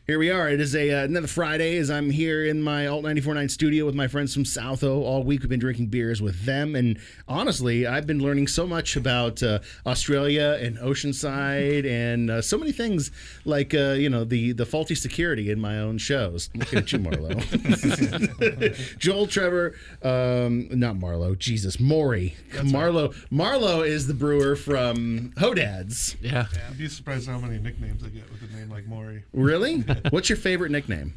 Here we are. It is another Friday as I'm here in my Alt 94.9 studio with my friends from South O. All week we've been drinking beers with them. And honestly, I've been learning so much about Australia and Oceanside and so many things like, the faulty security in my own shows. I'm looking at you, Marlo. Joel, Trevor, not Marlo, Jesus, Maury. Marlo is the brewer from Hodad's. Yeah. You'd be surprised how many nicknames I get with a name like Maury. Really? What's your favorite nickname?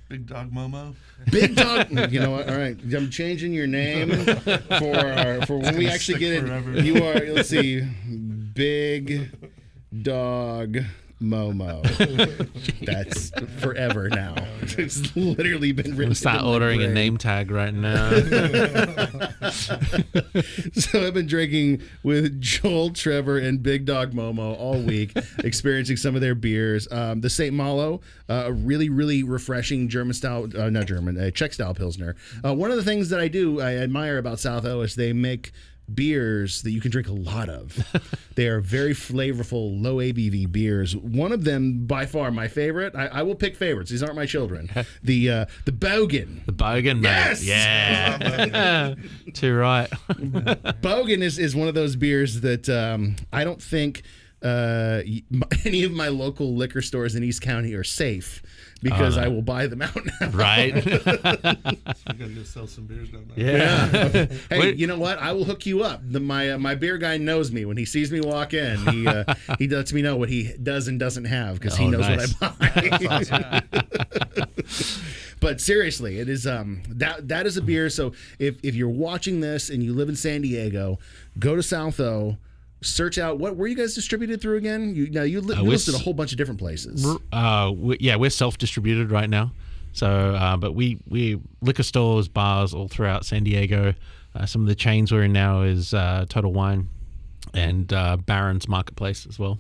Big Dog Momo. Big Dog. You know what? All right, I'm changing your name for when we actually get it. Forever. You are. Let's see, Big Dog Momo. That's forever now. It's literally been written. We'll start ordering a name tag right now. So I've been drinking with Joel, Trevor, and Big Dog Momo all week, experiencing some of their beers. The St. Malo, a really, really refreshing Czech style Pilsner. One of the things that I admire about South O is they make beers that you can drink a lot of. They are very flavorful, low ABV beers. One of them, by far, my favorite. I will pick favorites. These aren't my children. The Bogan. The Bogan, mate. Yes! Yeah. Too right. Bogan is one of those beers that I don't think any of my local liquor stores in East County are safe because I will buy them out now. Right. You gotta go sell some beers down there. Yeah. Hey, you know what? I will hook you up. My beer guy knows me. When he sees me walk in, he lets me know what he does and doesn't have because he knows nice. what I buy. But seriously, it is that is a beer. So if you're watching this and you live in San Diego, go to South O. Search out what were you guys distributed through again? You listed a whole bunch of different places. We're self-distributed right now. So, but we liquor stores, bars all throughout San Diego. Some of the chains we're in now is Total Wine and Barron's Marketplace as well.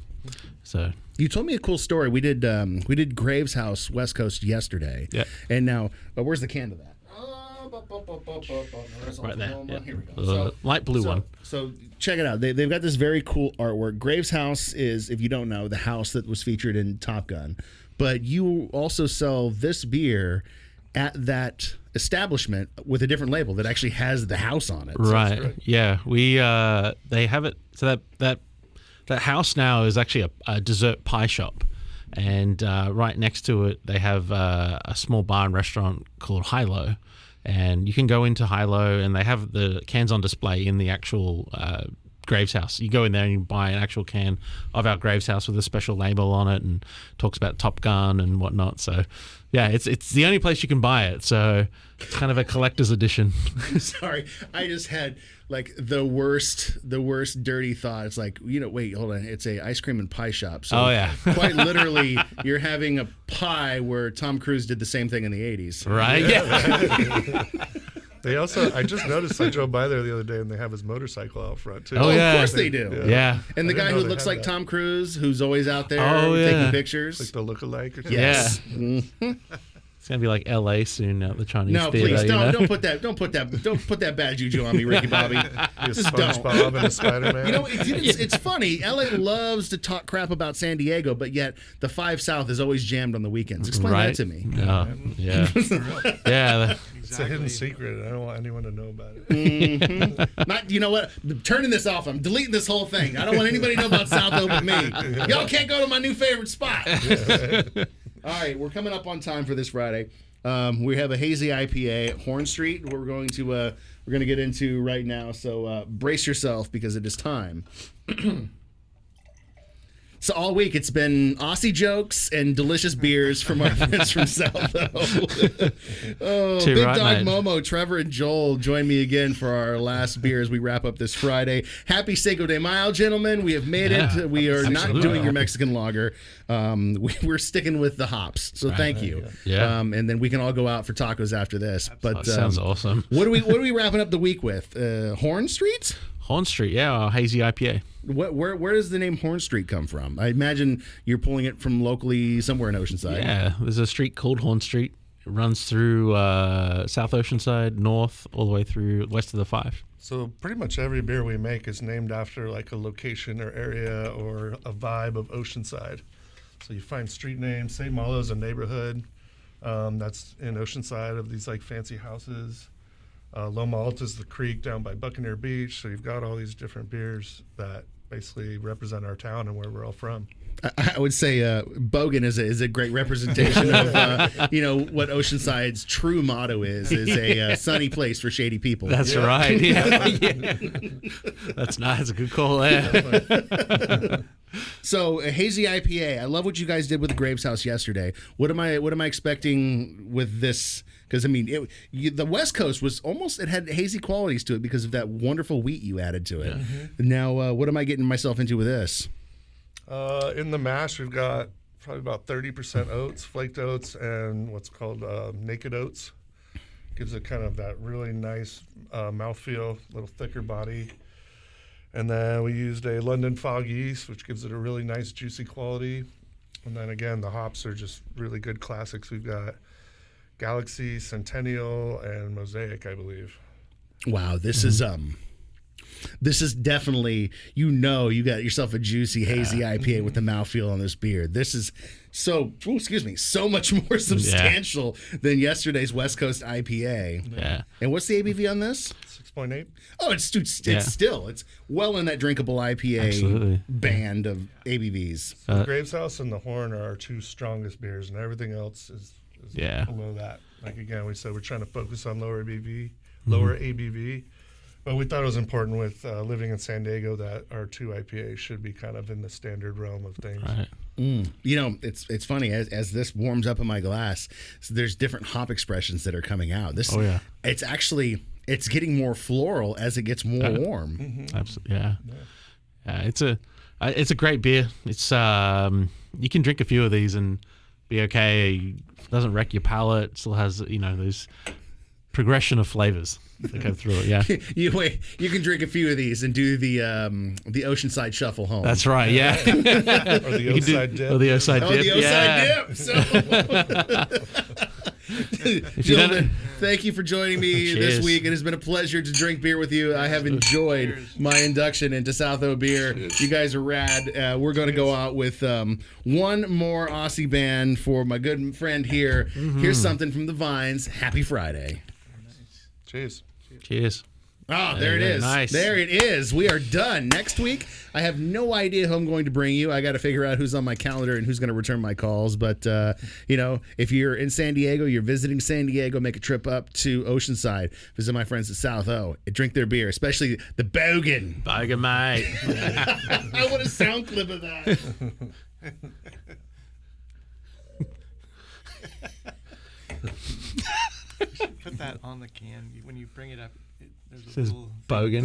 So you told me a cool story. We did Graves House West Coast yesterday. Yeah. And now, where's the can to that? Right there. Yeah. Here we go. Light blue one. So check it out. They've got this very cool artwork. Graves House is, if you don't know, the house that was featured in Top Gun. But you also sell this beer at that establishment with a different label that actually has the house on it. Right. Yeah. We they have it. So that house now is actually a dessert pie shop. And right next to it, they have a small bar and restaurant called Hilo. And you can go into Hilo, and they have the cans on display in the actual Graves House. You go in there and you buy an actual can of our Graves House with a special label on it, and talks about Top Gun and whatnot. So, yeah, it's the only place you can buy it. So it's kind of a collector's edition. Sorry, I just had like the worst dirty thought. It's like, wait, hold on. It's a ice cream and pie shop. So quite literally, you're having a pie where Tom Cruise did the same thing in the 80s. Right? Yeah. They also, I just noticed, I drove by there the other day and they have his motorcycle out front too. Oh, yeah. Of course they do. Yeah. And the I didn't guy know who they looks had like that. Tom Cruise, who's always out there Oh, taking yeah. pictures. Like the lookalike or something. Yes. It's gonna be like LA soon at the Chinese No, theater. please you know? don't put that bad juju on me, Ricky Bobby. Just don't. SpongeBob and a Spider-Man. It's funny. LA loves to talk crap about San Diego, but yet the 5 South is always jammed on the weekends. Explain that to me. Yeah. Yeah. It's a hidden secret. I don't want anyone to know about it. Mm-hmm. You know what? I'm turning this off. I'm deleting this whole thing. I don't want anybody to know about South O but me. Y'all can't go to my new favorite spot. All right, we're coming up on time for this Friday. We have a hazy IPA at Horn Street. We're going to get into right now. So brace yourself because it is time. So all week it's been Aussie jokes and delicious beers from our friends from South O. Big right, Dog mate. Momo, Trevor, and Joel join me again for our last beer as we wrap up this Friday. Happy Cinco de Mayo, gentlemen. We have made it. We are not doing your Mexican lager. We're sticking with the hops. So thank you. Yeah. And then we can all go out for tacos after this. But Sounds awesome. What are we wrapping up the week with? Horn Street? Horn Street, yeah, our hazy IPA. Where does the name Horn Street come from? I imagine you're pulling it from locally somewhere in Oceanside. Yeah, there's a street called Horn Street. It runs through South Oceanside, north, all the way through west of the 5. So pretty much every beer we make is named after like a location or area or a vibe of Oceanside. So you find street names. St. Malo is a neighborhood that's in Oceanside of these like fancy houses. Loma Alta is the creek down by Buccaneer Beach. So you've got all these different beers that basically represent our town and where we're all from. I would say Bogan is a great representation of what Oceanside's true motto is a sunny place for shady people. That's right. Yeah. That's nice. That's a good call there. So a hazy IPA. I love what you guys did with the Graves House yesterday. What am I expecting with this? Because I mean, the West Coast was it had hazy qualities to it because of that wonderful wheat you added to it. Mm-hmm. Now, what am I getting myself into with this? In the mash, we've got probably about 30% oats, flaked oats, and what's called naked oats. Gives it kind of that really nice mouthfeel, a little thicker body. And then we used a London Fog yeast, which gives it a really nice juicy quality. And then again, the hops are just really good classics. We've got Galaxy, Centennial, and Mosaic, I believe. Wow, this is definitely, you got yourself a juicy hazy IPA with the mouthfeel on this beer. This is so much more substantial than yesterday's West Coast IPA. Yeah. And what's the ABV on this? 6.8. Oh, it's well in that drinkable IPA band of ABVs. The Graves House and the Horn are our two strongest beers, and everything else is below that. Like again, we said we're trying to focus on lower ABV. But we thought it was important with living in San Diego that our two IPAs should be kind of in the standard realm of things. Right. It's funny as this warms up in my glass. So there's different hop expressions that are coming out. It's getting more floral as it gets more warm. Mm-hmm. Absolutely, yeah. It's a great beer. It's you can drink a few of these and be okay. It doesn't wreck your palate. Still has those progression of flavors that go through it. Yeah. You can drink a few of these and do the Oceanside shuffle home. That's right. Yeah. Or the Oceanside dip. Or the Oceanside dip. The Oceanside dip. So, gentlemen, thank you for joining me this week. It has been a pleasure to drink beer with you. I have enjoyed my induction into South O Beer. You guys are rad. We're going to go out with one more Aussie band for my good friend here. Mm-hmm. Here's something from the Vines. Happy Friday. Cheers. Cheers. Oh, there it is. Nice. There it is. We are done. Next week, I have no idea who I'm going to bring you. I got to figure out who's on my calendar and who's going to return my calls. But, if you're in San Diego, you're visiting San Diego, make a trip up to Oceanside. Visit my friends at South O. Drink their beer, especially the Bogan. Bogan, mate. I want a sound clip of that. Put that on the can when you bring it up. There's a Says little Bogan.